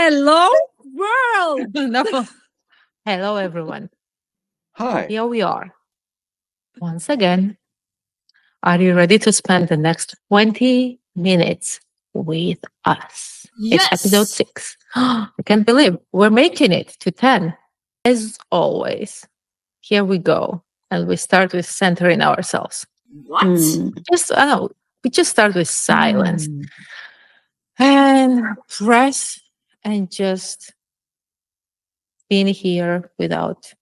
Hello, world. No. Hello, everyone. Hi. Here we are. Once again, are you ready to spend the next 20 minutes with us? Yes. It's episode 6. I can't believe we're making it to 10. As always, here we go. And we start with centering ourselves. What? We just start with silence and rest and just being here without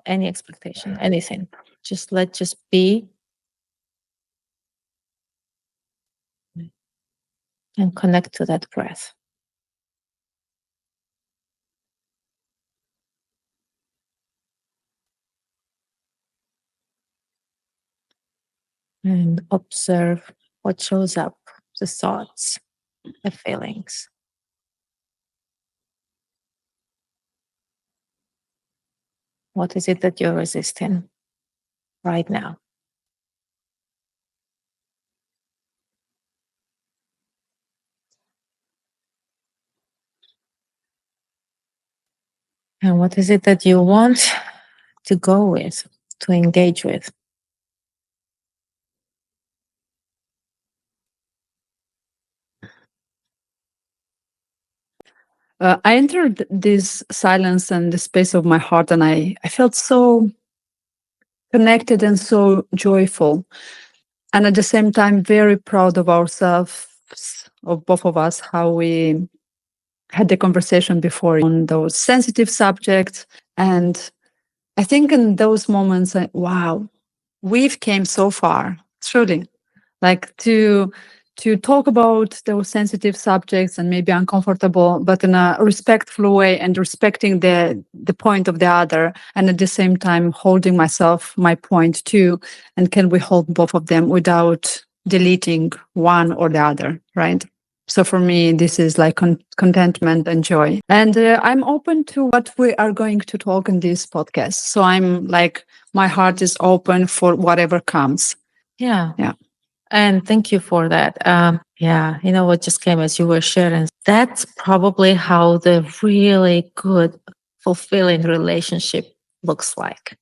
any expectation, anything. Let's just be and connect to that breath. And observe what shows up, the thoughts, the feelings. What is it that you're resisting right now? And what is it that you want to go with, to engage with? I entered this silence and the space of my heart, and I felt so connected and so joyful. And at the same time, very proud of ourselves, of both of us, how we had the conversation before on those sensitive subjects. And I think in those moments, wow, we've came so far, truly. Like to talk about those sensitive subjects and maybe uncomfortable, but in a respectful way and respecting the point of the other, and at the same time holding my point too. And can we hold both of them without deleting one or the other, right? So for me, this is like contentment and joy. And I'm open to what we are going to talk in this podcast. So I'm like, my heart is open for whatever comes. Yeah. Yeah. And thank you for that. Yeah, you know what just came as you were sharing? That's probably how the really good, fulfilling relationship looks like.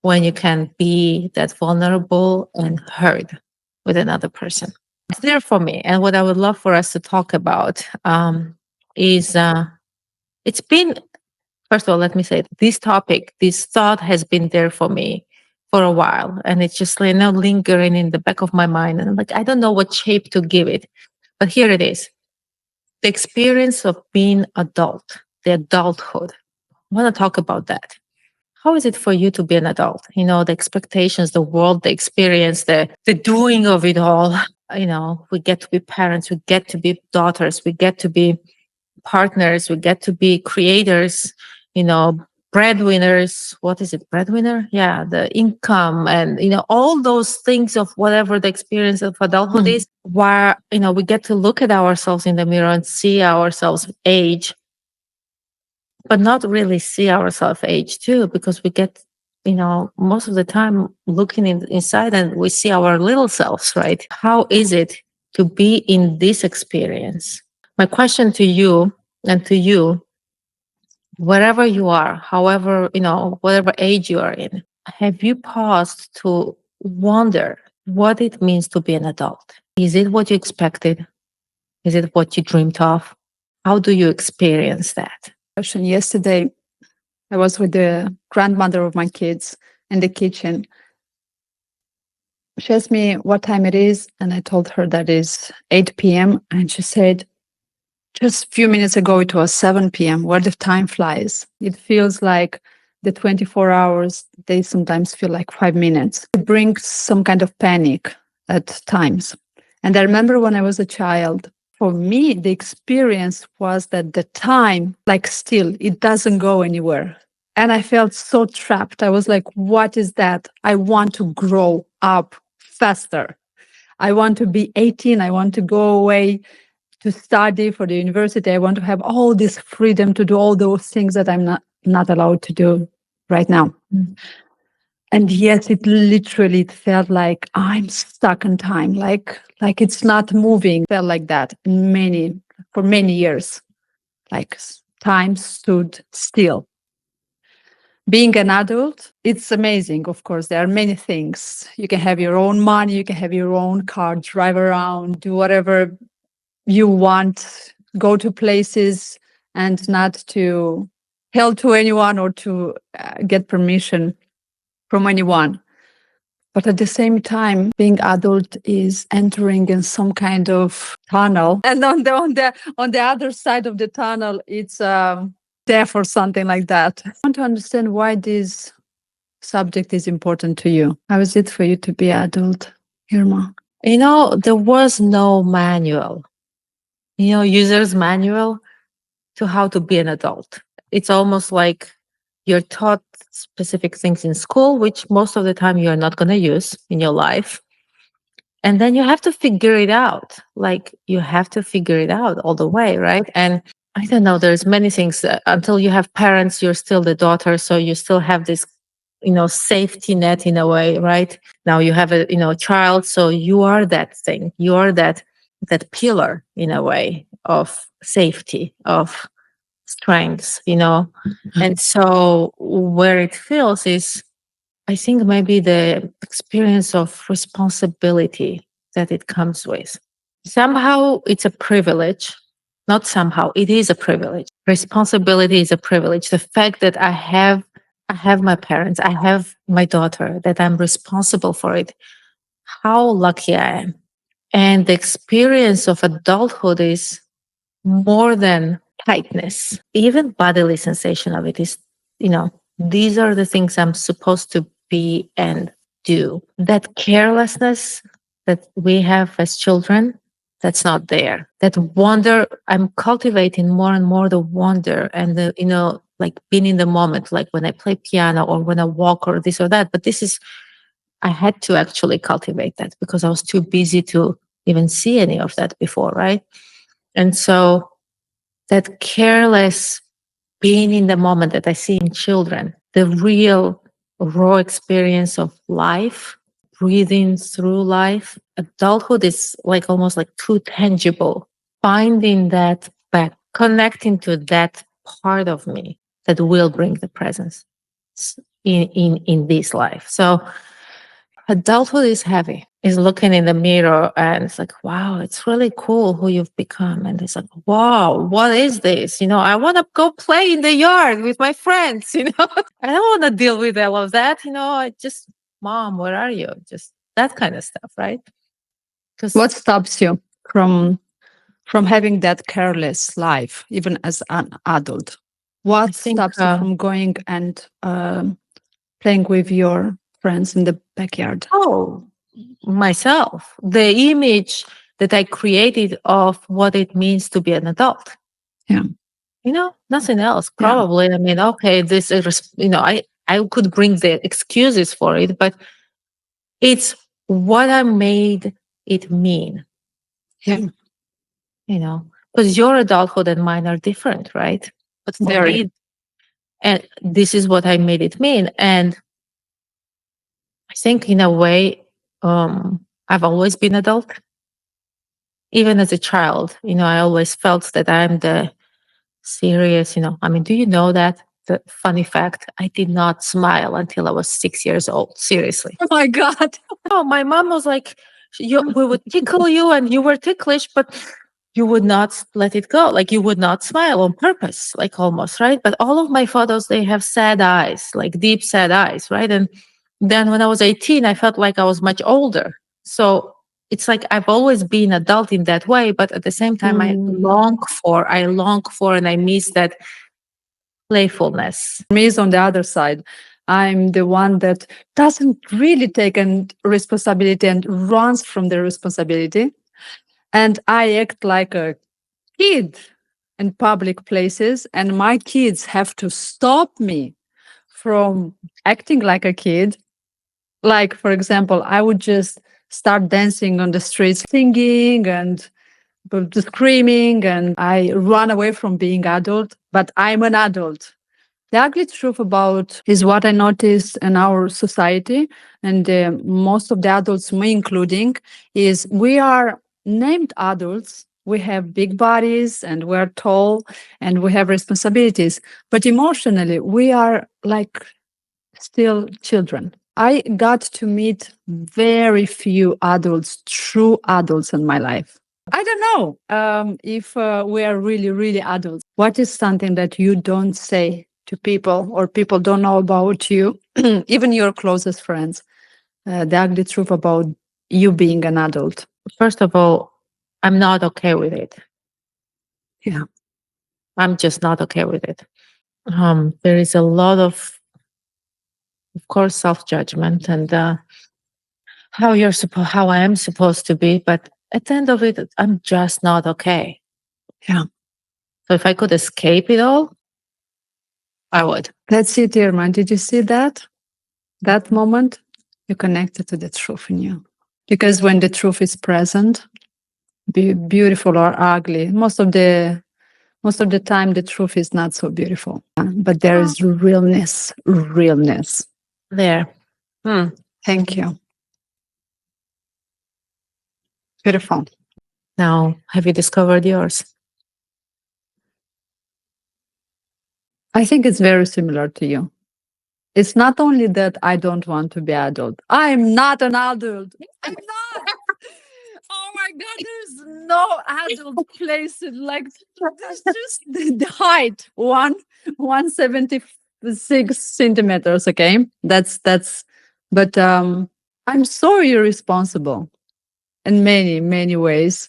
When you can be that vulnerable and heard with another person. It's there for me. And what I would love for us to talk about is it's been, first of all, let me say this topic, this thought has been there for me for a while. And it's just lingering in the back of my mind. And I'm like, I don't know what shape to give it. But here it is. The experience of being adult, the adulthood. I want to talk about that. How is it for you to be an adult? You know, the expectations, the world, the experience, the doing of it all. You know, we get to be parents, we get to be daughters, we get to be partners, we get to be creators, you know, breadwinners. What is it? Breadwinner? Yeah, the income and, you know, all those things of whatever the experience of adulthood is, where, you know, we get to look at ourselves in the mirror and see ourselves age, but not really see ourselves age too, because we get, you know, most of the time looking inside and we see our little selves, right? How is it to be in this experience? My question to you and to you, wherever you are, however, you know, whatever age you are in, have you paused to wonder what it means to be an adult? Is it what you expected? Is it what you dreamed of? How do you experience that? Yesterday, I was with the grandmother of my kids in the kitchen. She asked me what time it is, and I told her that is 8 p.m. And she said, just a few minutes ago, it was 7 p.m. Where the time flies. It feels like the 24 hours, they sometimes feel like 5 minutes. It brings some kind of panic at times. And I remember when I was a child, for me, the experience was that the time, like still, it doesn't go anywhere. And I felt so trapped. I was like, what is that? I want to grow up faster. I want to be 18. I want to go away to study for the university. I want to have all this freedom to do all those things that I'm not allowed to do right now. And yes, it literally felt like I'm stuck in time, like it's not moving. Felt like that in many for many years. Like time stood still. Being an adult, it's amazing. Of course, there are many things. You can have your own money, you can have your own car, drive around, do whatever you want, go to places and not to tell to anyone or to get permission from anyone. But at the same time, being adult is entering in some kind of tunnel, and on the other side of the tunnel, it's death or something like that. I want to understand why this subject is important to you. How is it for you to be adult, Irma? There was no manual, user's manual to how to be an adult. It's almost like you're taught specific things in school, which most of the time you're not going to use in your life. And then you have to figure it out. Like you have to figure it out all the way, right? And I don't know, there's many things until you have parents, you're still the daughter. So you still have this, safety net in a way, right? Now you have a child. So you are that thing. You are that pillar in a way of safety, of strengths, And so where it feels is, I think maybe the experience of responsibility that it comes with. Somehow it's a privilege. Not somehow, it is a privilege. Responsibility is a privilege. The fact that I have my parents, I have my daughter, that I'm responsible for it. How lucky I am. And the experience of adulthood is more than tightness. Even bodily sensation of it is, these are the things I'm supposed to be and do. That carelessness that we have as children, that's not there. That wonder, I'm cultivating more and more the wonder and the, like being in the moment, like when I play piano or when I walk or this or that. But I had to actually cultivate that because I was too busy to even see any of that before, right? And so that careless being in the moment that I see in children, the real raw experience of life, breathing through life. Adulthood is like almost like too tangible. Finding that back, connecting to that part of me that will bring the presence in this life. So adulthood is heavy. Is looking in the mirror and it's like, wow, it's really cool who you've become. And it's like, wow, what is this? I want to go play in the yard with my friends, I don't want to deal with all of that. I just, mom, where are you? Just that kind of stuff, right? What stops you from having that careless life, even as an adult? What stops you from going and playing with your friends in the backyard? Oh, myself, the image that I created of what it means to be an adult. Yeah. Nothing else. Probably. Yeah. I mean, okay, this is, I could bring the excuses for it, but it's what I made it mean. Yeah. Because your adulthood and mine are different, right? But for me, and this is what I made it mean. And I think in a way, I've always been adult. Even as a child, I always felt that I'm the serious, I mean, do you know that? The funny fact, I did not smile until I was 6 years old. Seriously. Oh my God. Oh, my mom was like, we would tickle you and you were ticklish, but you would not let it go. Like you would not smile on purpose, like almost, right? But all of my photos, they have sad eyes, like deep sad eyes, right? And then when I was 18, I felt like I was much older. So it's like I've always been adult in that way, but at the same time, I long for, and I miss that playfulness. Me is on the other side. I'm the one that doesn't really take responsibility and runs from the responsibility. And I act like a kid in public places, and my kids have to stop me from acting like a kid. Like, for example, I would just start dancing on the streets, singing and screaming, and I run away from being adult, but I'm an adult. The ugly truth about is what I noticed in our society, and most of the adults, me including, is we are named adults we have big bodies and we're tall and we have responsibilities. But emotionally, we are like still children. I got to meet very few adults, true adults in my life. I don't know if we are really, really adults. What is something that you don't say to people or people don't know about you, even your closest friends? The ugly truth about you being an adult. First of all, I'm not okay with it. Yeah. I'm just not okay with it. There is a lot of course, self judgment and how I am supposed to be, but at the end of it, I'm just not okay. Yeah. So if I could escape it all, I would. That's it, Irma. Did you see that? That moment, you connected to the truth in you. Because when the truth is present, be beautiful or ugly, most of the time the truth is not so beautiful. But there is realness, realness. There. Hmm. Thank you. Beautiful. Now, have you discovered yours? I think it's very similar to you. It's not only that I don't want to be adult. I'm not an adult. I'm not. Oh my God, there's no adult place like there's just the height 176 centimeters. Okay, that's. But I'm so irresponsible in many ways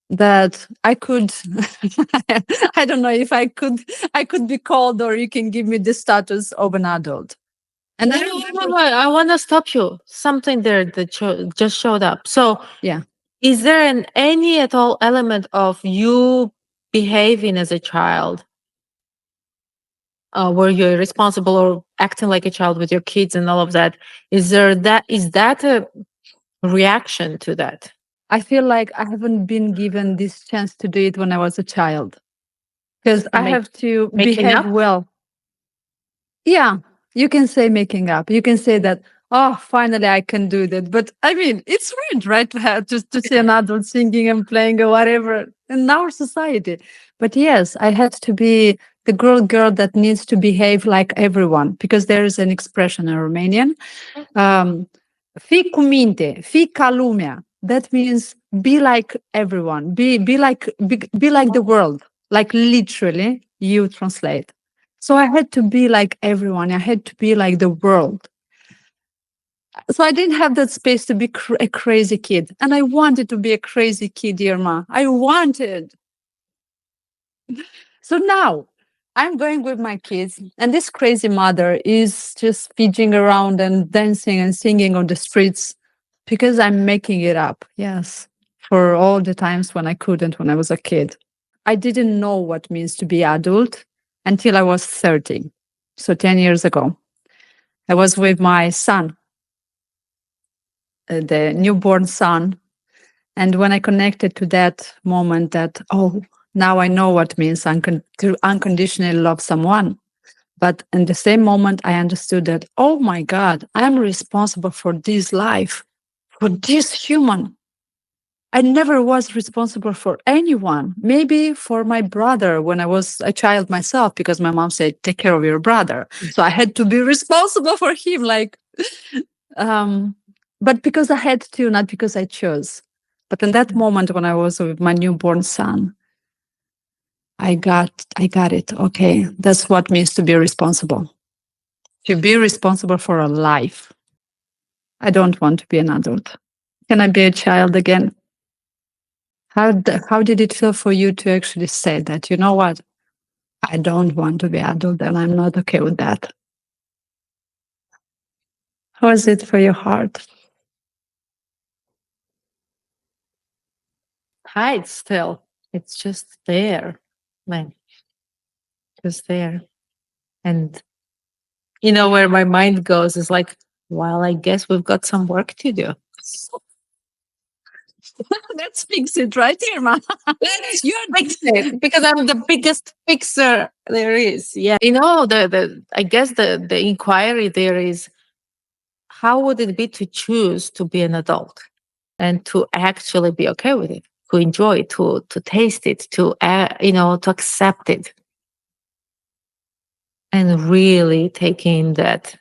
that I could. I don't know if I could be called, or you can give me the status of an adult. And I remember, I want to stop you. Something there that just showed up. So, yeah. is there any at all element of you behaving as a child, where you're irresponsible or acting like a child with your kids and all of that? Is that a reaction to that? I feel like I haven't been given this chance to do it when I was a child because I Make, have to making behave up? well. Yeah, you can say making up. You can say that, oh, finally I can do that. But I mean, it's weird, right? To have to see an adult singing and playing or whatever in our society. But yes, I had to be the girl that needs to behave like everyone because there is an expression in Romanian. Fi cu minte, fi ca lumea. That means be like everyone, be like the world, like literally you translate. So I had to be like everyone. I had to be like the world. So I didn't have that space to be a crazy kid, and I wanted to be a crazy kid, Irma. I wanted. So now I'm going with my kids, and this crazy mother is just fidgeting around and dancing and singing on the streets because I'm making it up. Yes, for all the times when I couldn't when I was a kid. I didn't know what means to be adult until I was 30. So 10 years ago. I was with my son, the newborn son. And when I connected to that moment that, oh, now I know what means to unconditionally love someone. But in the same moment, I understood that, oh my God, I'm responsible for this life, for this human. I never was responsible for anyone. Maybe for my brother when I was a child myself, because my mom said, take care of your brother. So I had to be responsible for him. Um, but because I had to, not because I chose. But in that moment when I was with my newborn son, I got it. Okay, that's what means to be responsible. To be responsible for a life. I don't want to be an adult. Can I be a child again? How did it feel for you to actually say that? You know what? I don't want to be adult, and I'm not okay with that. How is it for your heart? Hide still. It's just there, man. Just there. And where my mind goes is like, well, I guess we've got some work to do. Let's fix it right here, Ma. You're fix it because I'm the biggest fixer there is. Yeah. The I guess the inquiry there is, how would it be to choose to be an adult and to actually be okay with it? enjoy it, to taste it, to accept it, and really taking that,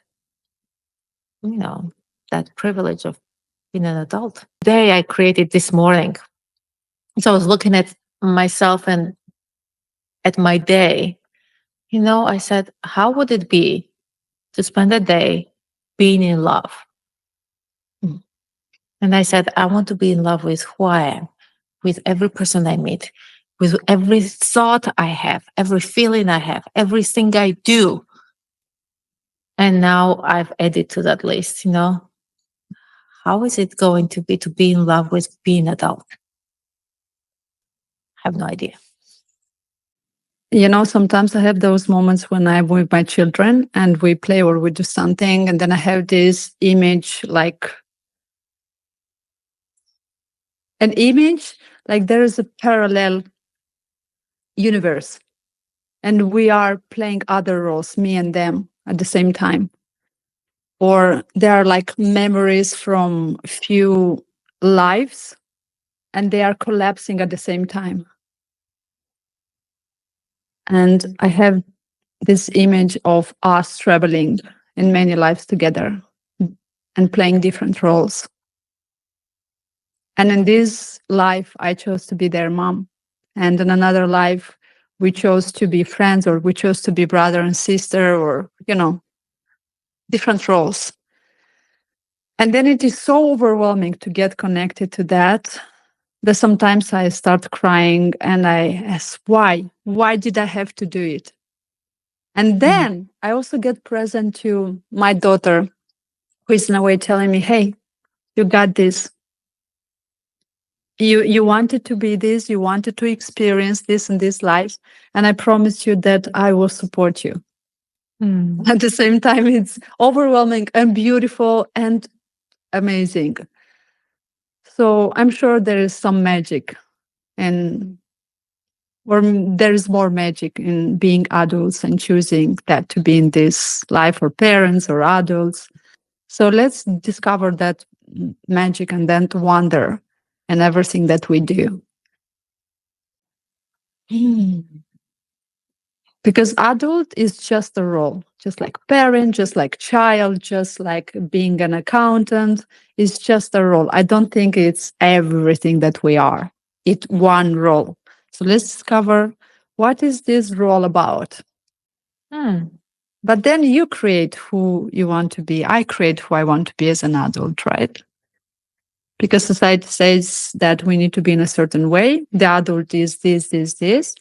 you know, that privilege of being an adult. Day I created this morning. So I was looking at myself and at my day. I said, how would it be to spend a day being in love? Mm. And I said, I want to be in love with who I am, with every person I meet, with every thought I have, every feeling I have, everything I do. And now I've added to that list, how is it going to be in love with being adult? I have no idea. Sometimes I have those moments when I'm with my children and we play or we do something, and then I have this image, like there is a parallel universe, and we are playing other roles, me and them, at the same time. Or there are like memories from few lives, and they are collapsing at the same time. And I have this image of us traveling in many lives together and playing different roles. And in this life, I chose to be their mom. And in another life, we chose to be friends, or we chose to be brother and sister, or, different roles. And then it is so overwhelming to get connected to that sometimes I start crying and I ask, why? Why did I have to do it? And then I also get present to my daughter, who is in a way telling me, hey, you got this. You wanted to be this, you wanted to experience this in this life, and I promise you that I will support you. At the same time, it's overwhelming and beautiful and amazing. So I'm sure there is some magic, or there is more magic in being adults and choosing that to be in this life, or parents or adults. So let's discover that magic and then to wonder in everything that we do. Because adult is just a role, just like parent, just like child, just like being an accountant. It's just a role. I don't think it's everything that we are. It's one role. So let's discover, what is this role about? But then you create who you want to be. I create who I want to be as an adult, right? Because society says that we need to be in a certain way. The adult is this.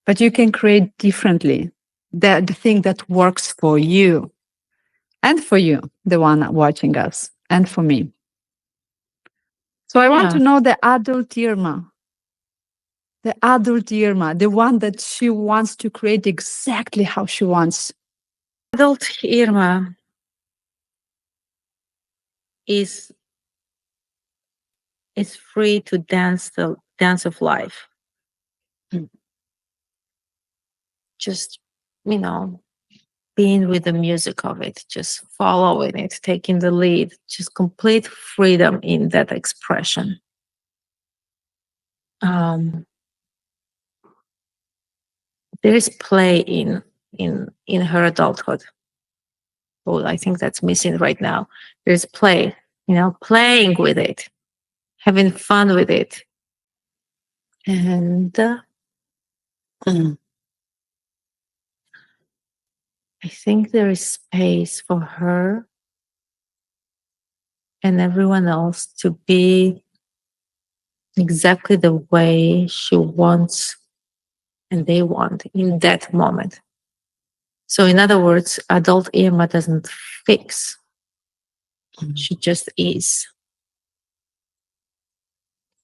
But you can create differently, the thing that works for you, and for you, the one watching us, and for me. So I want to know the adult Irma. The adult Irma, the one that she wants to create exactly how she wants. Adult Irma is free to dance the dance of life. Just, being with the music of it, just following it, taking the lead, just complete freedom in that expression. There is play in her adulthood. Oh, I think that's missing right now. There's play, playing with it, having fun with it. And I think there is space for her and everyone else to be exactly the way she wants and they want in that moment. So, in other words, adult Irma doesn't fix, she just is.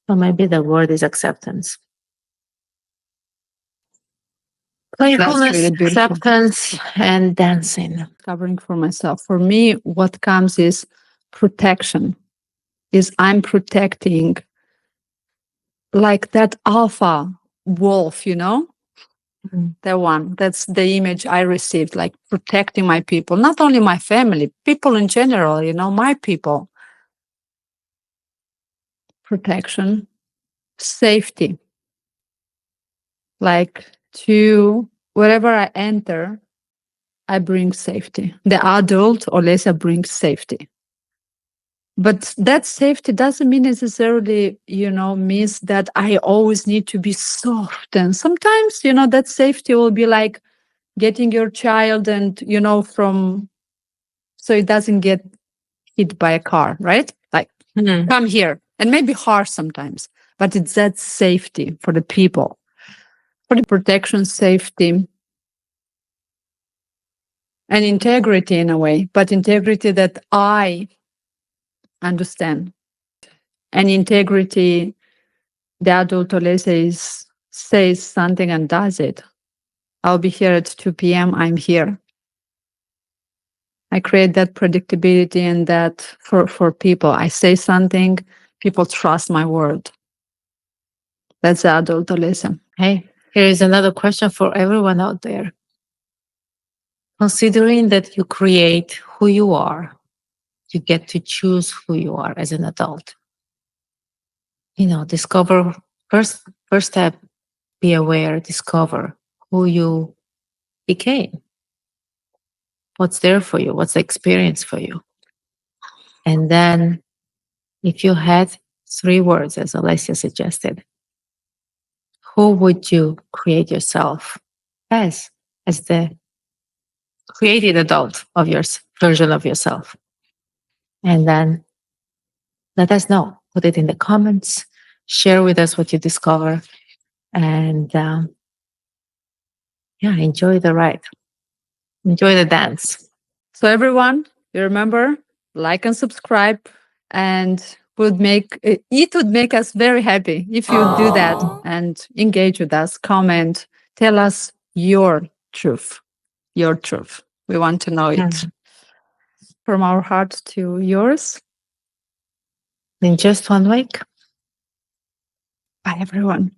So, maybe the word is acceptance. Playfulness, really acceptance, and dancing. Covering for myself. For me, what comes is protection. Is I'm protecting, like that alpha wolf, the one. That's the image I received, like protecting my people, not only my family, people in general, my people. Protection. safety. Like to wherever I enter, I bring safety. The adult Olesea brings safety. But that safety doesn't mean necessarily, means that I always need to be soft. And sometimes, that safety will be like getting your child and, so it doesn't get hit by a car, right? Like, come here. And maybe harsh sometimes, but it's that safety for the people, for the protection, safety, and integrity in a way, but integrity that I understand. And integrity, the adult Olesea says something and does it. I'll be here at 2 p.m. I'm here. I create that predictability and that for people. I say something, people trust my word. That's the adult Olesea. Hey, here is another question for everyone out there. Considering that you create who you are, you get to choose who you are as an adult. Discover first step, be aware, discover who you became. What's there for you? What's the experience for you? And then if you had 3 words, as Olesea suggested, who would you create yourself as the created adult of your version of yourself? And then let us know. Put it in the comments. Share with us what you discover. And enjoy the ride. Enjoy the dance. So everyone, you remember, like and subscribe, and would make us very happy if you do that and engage with us, comment, tell us your truth. Your truth. We want to know it from our heart to yours. In just 1 week. Bye, everyone.